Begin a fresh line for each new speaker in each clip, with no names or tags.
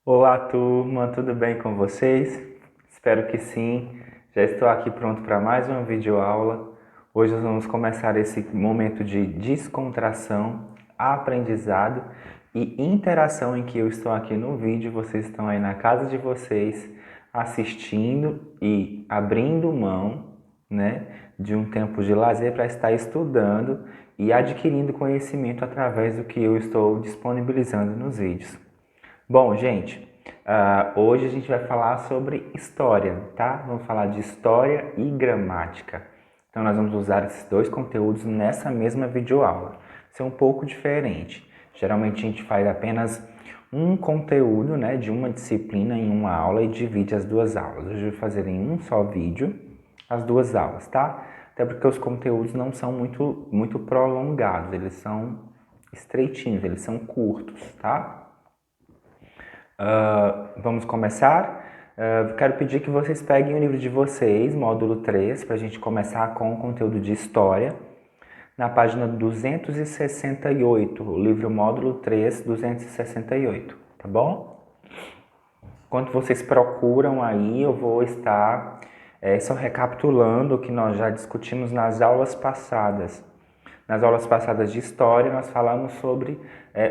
Olá, turma, tudo bem com vocês? Espero que sim. Já estou aqui pronto para mais uma videoaula. Hoje nós vamos começar esse momento de descontração, aprendizado e interação em que eu estou aqui no vídeo, vocês estão aí na casa de vocês assistindo e abrindo mão, né, de um tempo de lazer para estar estudando e adquirindo conhecimento através do que eu estou disponibilizando nos vídeos. Bom, gente, hoje a gente vai falar sobre história, tá? Vamos falar de história e gramática. Então, nós vamos usar esses dois conteúdos nessa mesma videoaula. Isso é um pouco diferente. Geralmente a gente faz apenas um conteúdo, né, de uma disciplina em uma aula e divide as duas aulas. Hoje eu vou fazer em um só vídeo as duas aulas, tá? Até porque os conteúdos não são muito prolongados, eles são estreitinhos, eles são curtos, tá? Vamos começar? Quero pedir que vocês peguem o livro de vocês, módulo 3, para a gente começar com o conteúdo de história, na página 268, o livro módulo 3, 268, tá bom? Enquanto vocês procuram aí, eu vou estar só recapitulando o que nós já discutimos nas aulas passadas. Nas aulas passadas de história, nós falamos sobre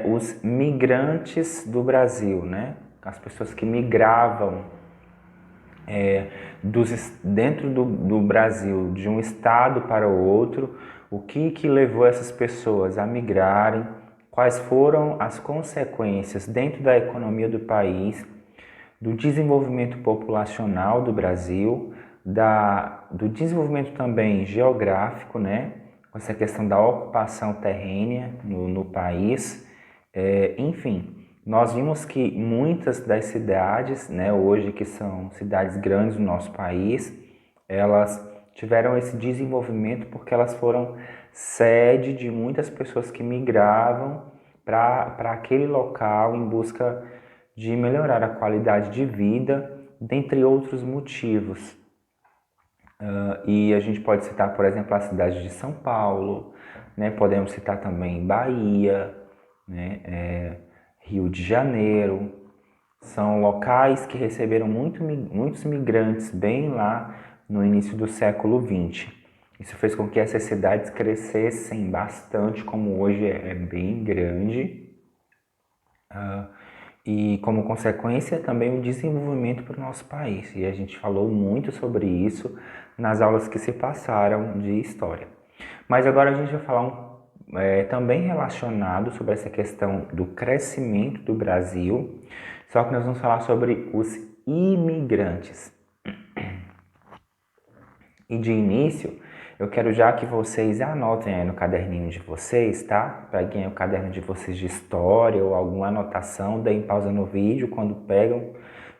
os migrantes do Brasil, né? As pessoas que migravam dentro do Brasil, de um estado para o outro, o que levou essas pessoas a migrarem, quais foram as consequências dentro da economia do país, do desenvolvimento populacional do Brasil, do desenvolvimento também geográfico, né? Essa questão da ocupação terrênea no país, enfim. Nós vimos que muitas das cidades, né, hoje que são cidades grandes do nosso país, elas tiveram esse desenvolvimento porque elas foram sede de muitas pessoas que migravam para aquele local em busca de melhorar a qualidade de vida, dentre outros motivos. E a gente pode citar, por exemplo, a cidade de São Paulo, né? Podemos citar também Bahia, né? Rio de Janeiro. São locais que receberam muitos migrantes bem lá no início do século XX. Isso fez com que essas cidades crescessem bastante, como hoje é bem grande. E como consequência também o desenvolvimento para o nosso país. E a gente falou muito sobre isso nas aulas que se passaram de história. Mas agora a gente vai falar também relacionado sobre essa questão do crescimento do Brasil, só que nós vamos falar sobre os imigrantes. E de início, eu quero já que vocês anotem aí no caderninho de vocês, tá? Peguem o caderno de vocês de história ou alguma anotação, deem pausa no vídeo, quando pegam,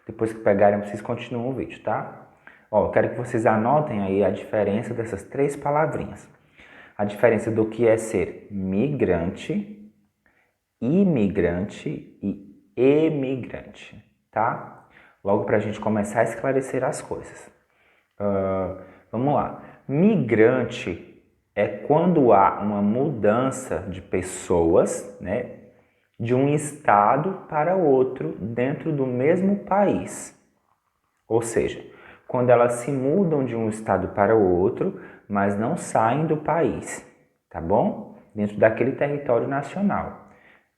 depois que pegarem, vocês continuam o vídeo, tá? Ó, eu quero que vocês anotem aí a diferença dessas três palavrinhas. A diferença do que é ser migrante, imigrante e emigrante, tá? Logo para a gente começar a esclarecer as coisas. Vamos lá. Migrante é quando há uma mudança de pessoas, né, de um estado para outro dentro do mesmo país. Ou seja, quando elas se mudam de um estado para o outro, mas não saem do país, tá bom? Dentro daquele território nacional.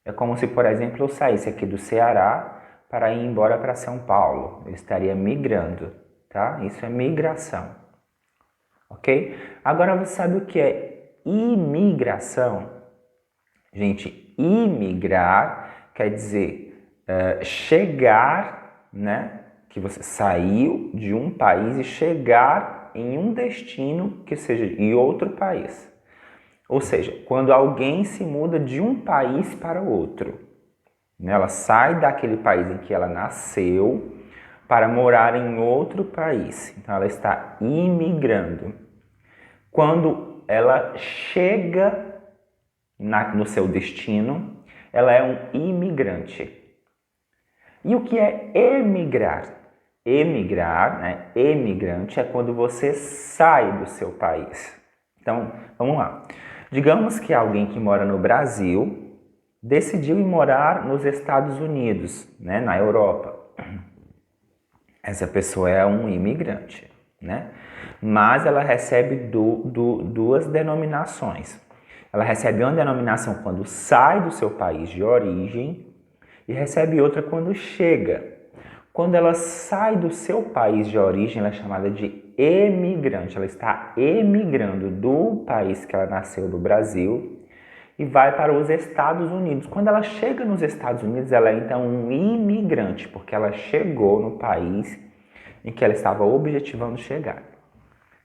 É como se, por exemplo, eu saísse aqui do Ceará para ir embora para São Paulo. Eu estaria migrando, tá? Isso é migração. Ok? Agora você sabe o que é imigração? Gente, imigrar quer dizer chegar, né? Que você saiu de um país e chegar em um destino que seja em outro país. Ou seja, quando alguém se muda de um país para o outro, né? Ela sai daquele país em que ela nasceu para morar em outro país. Então ela está imigrando. Quando ela chega no seu destino, ela é um imigrante. E o que é emigrar? Emigrar, né? Emigrante é quando você sai do seu país. Então, vamos lá. Digamos que alguém que mora no Brasil decidiu ir morar nos Estados Unidos, né, na Europa. Essa pessoa é um imigrante, né? Mas ela recebe duas denominações. Ela recebe uma denominação quando sai do seu país de origem e recebe outra quando chega. Quando ela sai do seu país de origem, ela é chamada de emigrante. Ela está emigrando do país que ela nasceu, do Brasil, e vai para os Estados Unidos. Quando ela chega nos Estados Unidos, ela é então um imigrante, porque ela chegou no país em que ela estava objetivando chegar.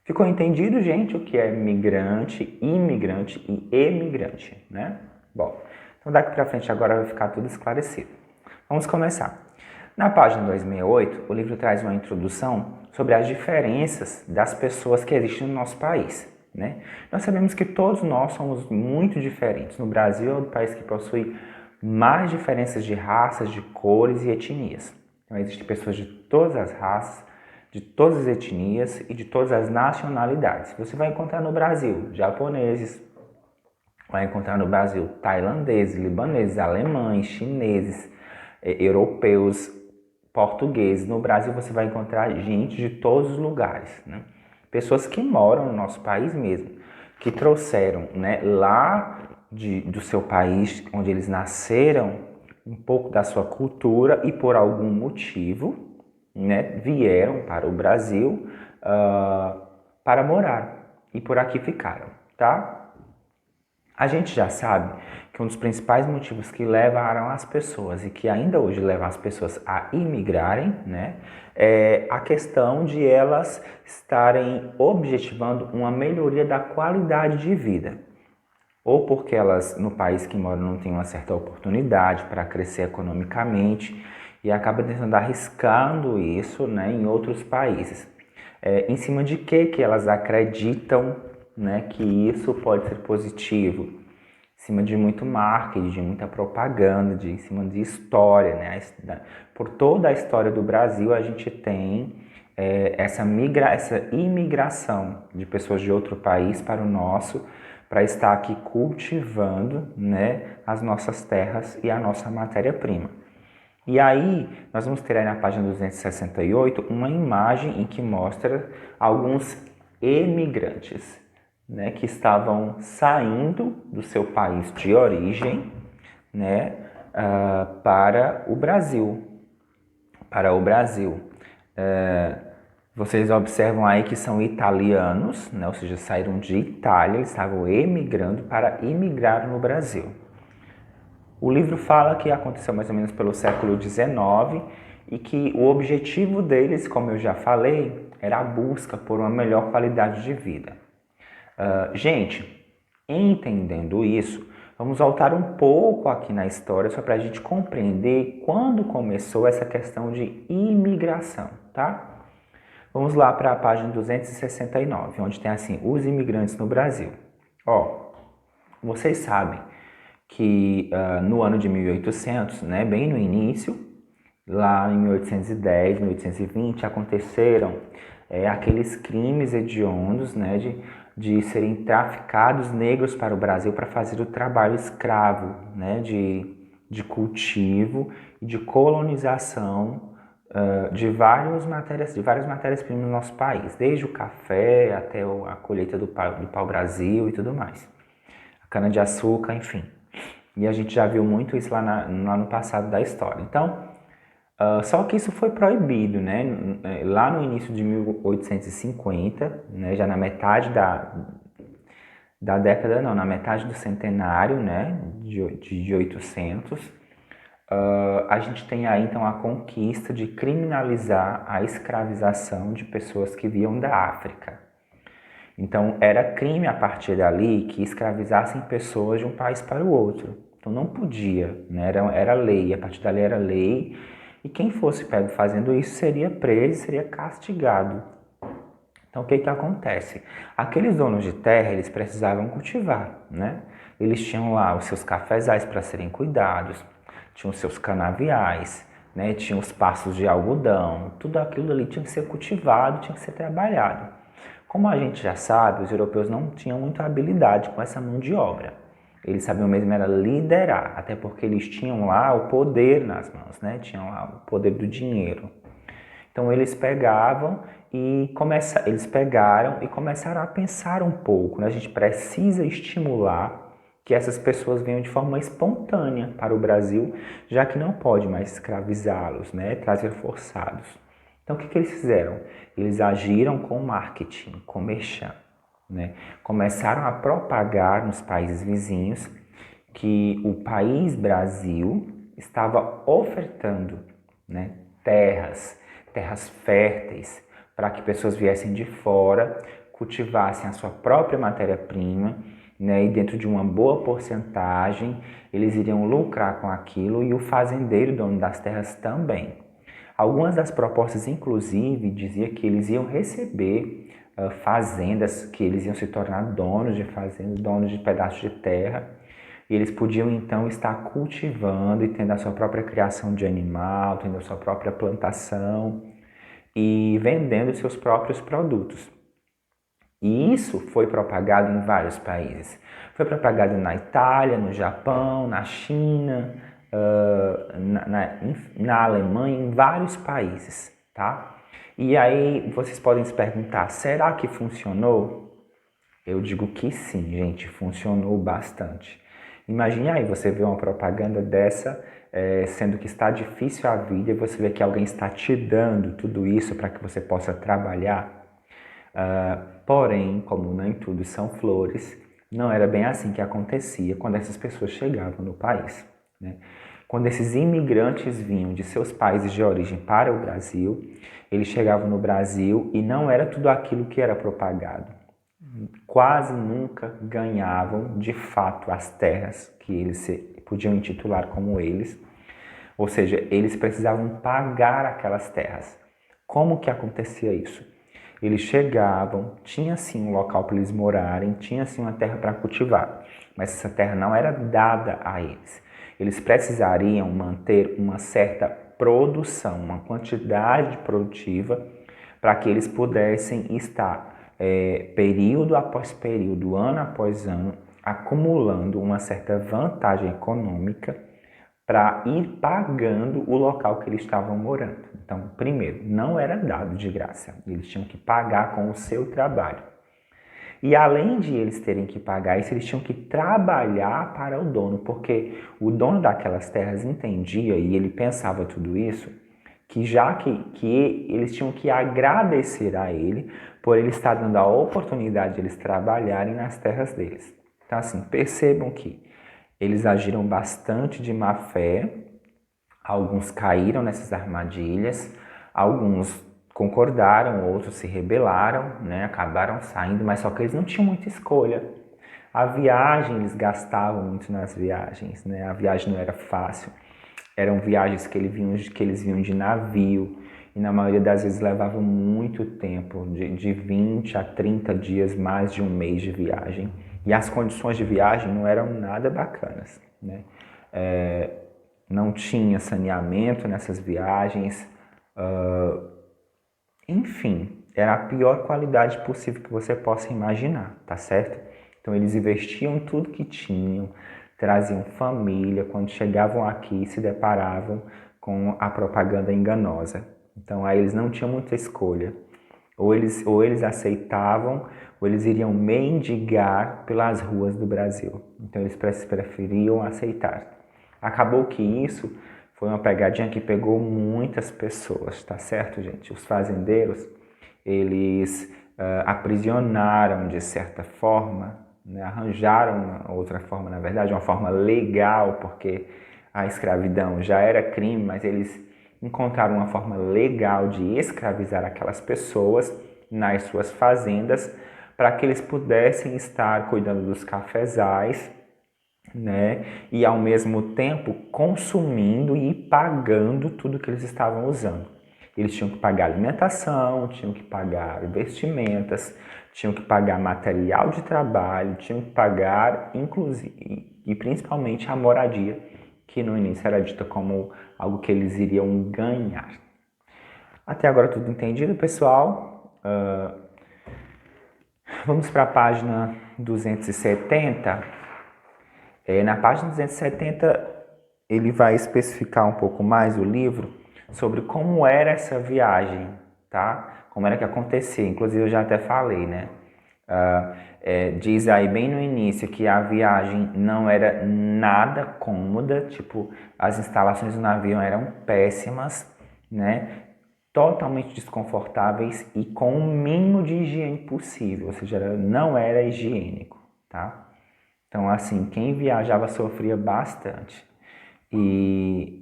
Ficou entendido, gente, o que é migrante, imigrante e emigrante, né? Bom, então daqui para frente agora vai ficar tudo esclarecido. Vamos começar. Na página 268, o livro traz uma introdução sobre as diferenças das pessoas que existem no nosso país, né? Nós sabemos que todos nós somos muito diferentes. No Brasil é o país que possui mais diferenças de raças, de cores e etnias. Então existem pessoas de todas as raças, de todas as etnias e de todas as nacionalidades. Você vai encontrar no Brasil japoneses, vai encontrar no Brasil tailandeses, libaneses, alemães, chineses, europeus, portugueses. No Brasil você vai encontrar gente de todos os lugares, né? Pessoas que moram no nosso país mesmo, que trouxeram, né, lá do seu país, onde eles nasceram, um pouco da sua cultura e por algum motivo, né, vieram para o Brasil para morar e por aqui ficaram, tá? A gente já sabe que um dos principais motivos que levaram as pessoas e que ainda hoje levam as pessoas a imigrarem, né, é a questão de elas estarem objetivando uma melhoria da qualidade de vida. Ou porque elas, no país que moram, não têm uma certa oportunidade para crescer economicamente e acabam tentando arriscando isso, né, em outros países. Em cima de que elas acreditam, né, que isso pode ser positivo? Em cima de muito marketing, de muita propaganda, em cima de história, né? Por toda a história do Brasil a gente tem essa imigração de pessoas de outro país para o nosso, para estar aqui cultivando, né, as nossas terras e a nossa matéria-prima. E aí, nós vamos ter aí na página 268 uma imagem em que mostra alguns emigrantes, né, que estavam saindo do seu país de origem, né, para o Brasil. Vocês observam aí que são italianos, né, ou seja, saíram de Itália, eles estavam emigrando para imigrar no Brasil. O livro fala que aconteceu mais ou menos pelo século XIX e que o objetivo deles, como eu já falei, era a busca por uma melhor qualidade de vida. Gente, entendendo isso, vamos voltar um pouco aqui na história só para a gente compreender quando começou essa questão de imigração, tá? Vamos lá para a página 269, onde tem assim, os imigrantes no Brasil. Vocês sabem que no ano de 1800, né, bem no início, lá em 1810, 1820, aconteceram aqueles crimes hediondos, né, de serem traficados negros para o Brasil para fazer o trabalho escravo, né, de cultivo e de colonização de várias matérias-primas no nosso país, desde o café até a colheita do pau-brasil e tudo mais, a cana-de-açúcar, enfim. E a gente já viu muito isso lá no passado da história. Então, só que isso foi proibido, né? Lá no início de 1850, né? Já na metade da década, não, na metade do centenário, né? De 800, a gente tem aí então a conquista de criminalizar a escravização de pessoas que vinham da África. Então, era crime a partir dali que escravizassem pessoas de um país para o outro. Então, não podia, né? Era lei, a partir dali era lei, e quem fosse pego fazendo isso seria preso, seria castigado. Então, o que acontece? Aqueles donos de terra, eles precisavam cultivar, né? Eles tinham lá os seus cafezais para serem cuidados, tinham os seus canaviais, né? Tinham os pastos de algodão, tudo aquilo ali tinha que ser cultivado, tinha que ser trabalhado. Como a gente já sabe, os europeus não tinham muita habilidade com essa mão de obra. Eles sabiam mesmo era liderar, até porque eles tinham lá o poder nas mãos, né? Tinham lá o poder do dinheiro. Então eles pegaram e começaram a pensar um pouco, né? A gente precisa estimular que essas pessoas venham de forma espontânea para o Brasil, já que não pode mais escravizá-los, né? Trazer forçados. Então o que eles fizeram? Eles agiram com marketing, com merchan, né? Começaram a propagar nos países vizinhos que o país Brasil estava ofertando, né, terras férteis para que pessoas viessem de fora, cultivassem a sua própria matéria-prima, né, e dentro de uma boa porcentagem eles iriam lucrar com aquilo e o fazendeiro, dono das terras, também. Algumas das propostas, inclusive, dizia que eles iam receber fazendas, que eles iam se tornar donos de fazendas, donos de pedaços de terra, e eles podiam então estar cultivando e tendo a sua própria criação de animal, tendo a sua própria plantação e vendendo seus próprios produtos. E isso foi propagado em vários países. Foi propagado na Itália, no Japão, na China, na Alemanha, em vários países, tá? E aí vocês podem se perguntar, será que funcionou? Eu digo que sim, gente, funcionou bastante. Imagine aí, você vê uma propaganda dessa, sendo que está difícil a vida, e você vê que alguém está te dando tudo isso para que você possa trabalhar. Porém, como nem tudo são flores, não era bem assim que acontecia quando essas pessoas chegavam no país, né? Quando esses imigrantes vinham de seus países de origem para o Brasil, eles chegavam no Brasil e não era tudo aquilo que era propagado. Quase nunca ganhavam de fato as terras que eles podiam intitular como eles, ou seja, eles precisavam pagar aquelas terras. Como que acontecia isso? Eles chegavam, tinha sim um local para eles morarem, tinha sim uma terra para cultivar, mas essa terra não era dada a eles. Eles precisariam manter uma certa produção, uma quantidade produtiva, para que eles pudessem estar período após período, ano após ano, acumulando uma certa vantagem econômica para ir pagando o local que eles estavam morando. Então, primeiro, não era dado de graça, eles tinham que pagar com o seu trabalho. E além de eles terem que pagar isso, eles tinham que trabalhar para o dono, porque o dono daquelas terras entendia, e ele pensava tudo isso, que já que eles tinham que agradecer a ele por ele estar dando a oportunidade de eles trabalharem nas terras deles. Então, assim, percebam que eles agiram bastante de má fé, alguns caíram nessas armadilhas, alguns concordaram, outros se rebelaram, né, acabaram saindo, mas só que eles não tinham muita escolha. A viagem, eles gastavam muito nas viagens, né? A viagem não era fácil. Eram viagens que eles vinham de navio, e na maioria das vezes levavam muito tempo, de 20 a 30 dias, mais de um mês de viagem. E as condições de viagem não eram nada bacanas, né? Não tinha saneamento nessas viagens, enfim, era a pior qualidade possível que você possa imaginar, tá certo? Então eles investiam tudo que tinham, traziam família, quando chegavam aqui se deparavam com a propaganda enganosa. Então aí eles não tinham muita escolha. Ou eles aceitavam, ou eles iriam mendigar pelas ruas do Brasil. Então eles preferiam aceitar. Acabou que isso foi uma pegadinha que pegou muitas pessoas, tá certo, gente? Os fazendeiros, eles aprisionaram de certa forma, né? Arranjaram uma outra forma, na verdade, uma forma legal, porque a escravidão já era crime, mas eles encontraram uma forma legal de escravizar aquelas pessoas nas suas fazendas para que eles pudessem estar cuidando dos cafezais, né? E ao mesmo tempo consumindo e pagando tudo que eles estavam usando. Eles tinham que pagar alimentação, tinham que pagar vestimentas, tinham que pagar material de trabalho, tinham que pagar, inclusive, e principalmente a moradia, que no início era dita como algo que eles iriam ganhar. Até agora tudo entendido, pessoal? Vamos para a página 270. Na página 270, ele vai especificar um pouco mais o livro sobre como era essa viagem, tá? Como era que acontecia. Inclusive, eu já até falei, né? Diz aí bem no início que a viagem não era nada cômoda, tipo, as instalações do navio eram péssimas, né? Totalmente desconfortáveis e com o mínimo de higiene possível, ou seja, não era higiênico, tá? Então, assim, quem viajava sofria bastante. E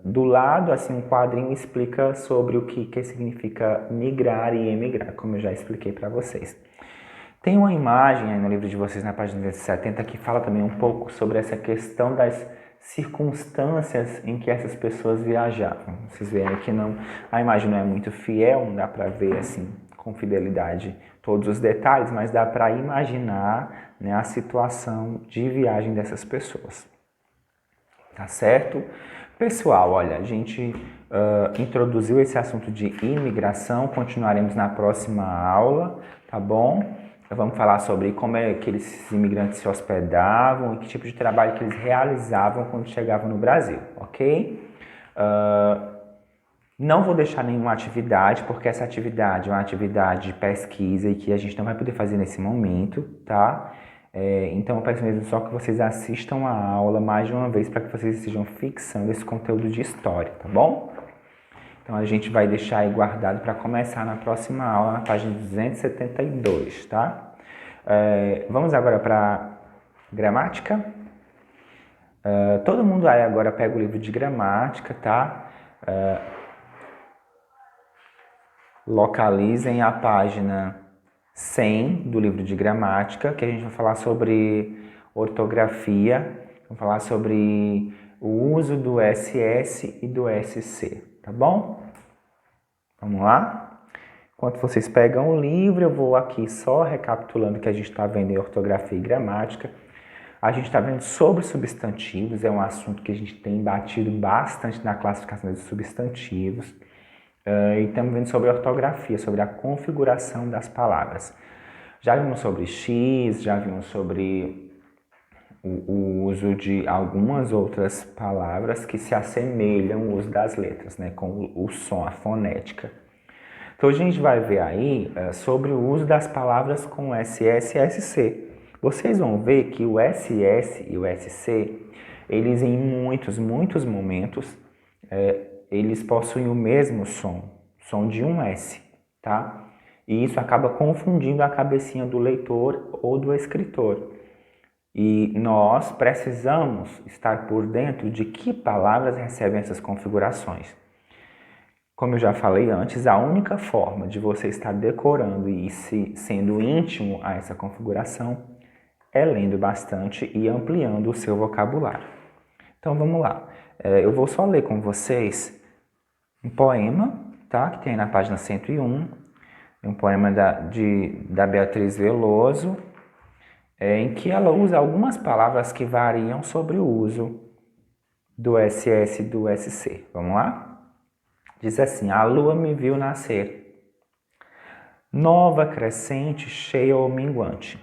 do lado, assim, um quadrinho explica sobre o que significa migrar e emigrar, como eu já expliquei para vocês. Tem uma imagem aí no livro de vocês, na página 70, que fala também um pouco sobre essa questão das circunstâncias em que essas pessoas viajavam. Vocês veem que não, a imagem não é muito fiel, não dá para ver assim com fidelidade todos os detalhes, mas dá para imaginar, né, a situação de viagem dessas pessoas. Tá certo? Pessoal, olha, a gente introduziu esse assunto de imigração, continuaremos na próxima aula, tá bom? Vamos falar sobre como é que esses imigrantes se hospedavam e que tipo de trabalho que eles realizavam quando chegavam no Brasil, ok? Não vou deixar nenhuma atividade, porque essa atividade é uma atividade de pesquisa e que a gente não vai poder fazer nesse momento, tá? Então eu peço mesmo só que vocês assistam a aula mais de uma vez para que vocês estejam fixando esse conteúdo de história, tá bom? Então a gente vai deixar aí guardado para começar na próxima aula, na página 272, tá? Vamos agora para gramática. Todo mundo aí agora pega o livro de gramática, tá? Localizem a página 100 do livro de gramática, que a gente vai falar sobre ortografia, vamos falar sobre o uso do SS e do SC, tá bom? Vamos lá? Enquanto vocês pegam o livro, eu vou aqui só recapitulando o que a gente está vendo em ortografia e gramática. A gente está vendo sobre substantivos, é um assunto que a gente tem batido bastante na classificação dos substantivos. E estamos vendo sobre ortografia, sobre a configuração das palavras. Já vimos sobre X, já vimos sobre o uso de algumas outras palavras que se assemelham ao uso das letras, né, com o som, a fonética. Então a gente vai ver aí sobre o uso das palavras com SS e SC. Vocês vão ver que o SS e o SC, eles em muitos momentos, eles possuem o mesmo som de um S, tá? E isso acaba confundindo a cabecinha do leitor ou do escritor. E nós precisamos estar por dentro de que palavras recebem essas configurações. Como eu já falei antes, a única forma de você estar decorando e sendo íntimo a essa configuração é lendo bastante e ampliando o seu vocabulário. Então vamos lá. Eu vou só ler com vocês um poema, tá? Que tem na página 101. É um poema da Beatriz Veloso, em que ela usa algumas palavras que variam sobre o uso do SS e do SC. Vamos lá? Diz assim: a lua me viu nascer, nova crescente, cheia ou minguante.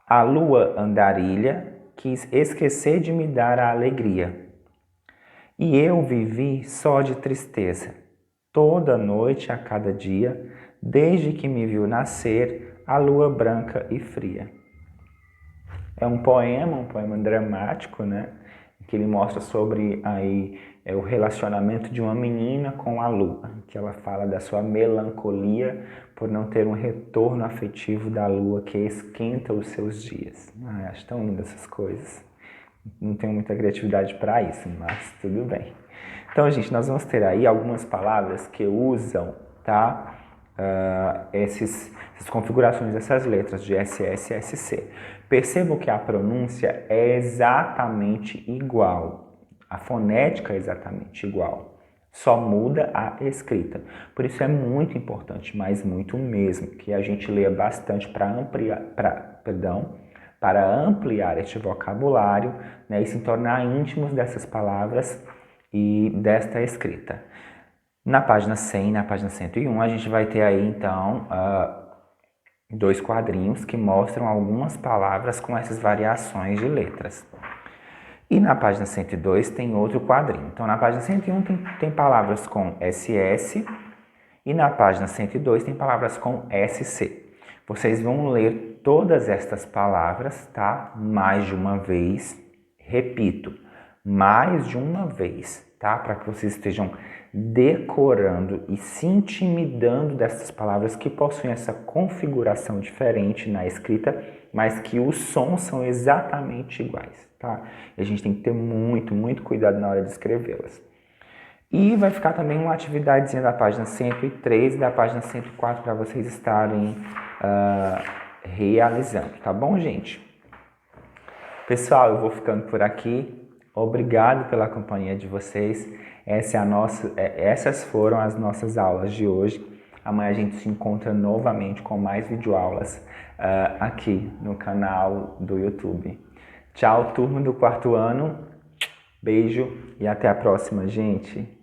A lua andarilha quis esquecer de me dar a alegria. E eu vivi só de tristeza, toda noite a cada dia, desde que me viu nascer a lua branca e fria. É um poema dramático, né? Que ele mostra sobre aí o relacionamento de uma menina com a lua, que ela fala da sua melancolia por não ter um retorno afetivo da lua que esquenta os seus dias. Acho tão lindas essas coisas. Não tenho muita criatividade para isso, mas tudo bem. Então, gente, nós vamos ter aí algumas palavras que usam, tá? Essas configurações dessas letras de SS e SC. Percebam que a pronúncia é exatamente igual. A fonética é exatamente igual. Só muda a escrita. Por isso é muito importante, mas muito mesmo, que a gente leia bastante para ampliar este vocabulário, né, e se tornar íntimos dessas palavras e desta escrita. Na página 100, na página 101, a gente vai ter aí, então, 2 quadrinhos que mostram algumas palavras com essas variações de letras. E na página 102 tem outro quadrinho. Então, na página 101 tem palavras com SS e na página 102 tem palavras com SC. Vocês vão ler todas estas palavras, tá? Mais de uma vez. Repito, mais de uma vez, tá? Para que vocês estejam decorando e se intimidando dessas palavras que possuem essa configuração diferente na escrita, mas que os sons são exatamente iguais, tá? E a gente tem que ter muito cuidado na hora de escrevê-las. E vai ficar também uma atividadezinha da página 103 e da página 104 para vocês estarem realizando, tá bom, gente? Pessoal, eu vou ficando por aqui. Obrigado pela companhia de vocês. Essas foram as nossas aulas de hoje. Amanhã a gente se encontra novamente com mais videoaulas aqui no canal do YouTube. Tchau, turma do 4º ano. Beijo e até a próxima, gente.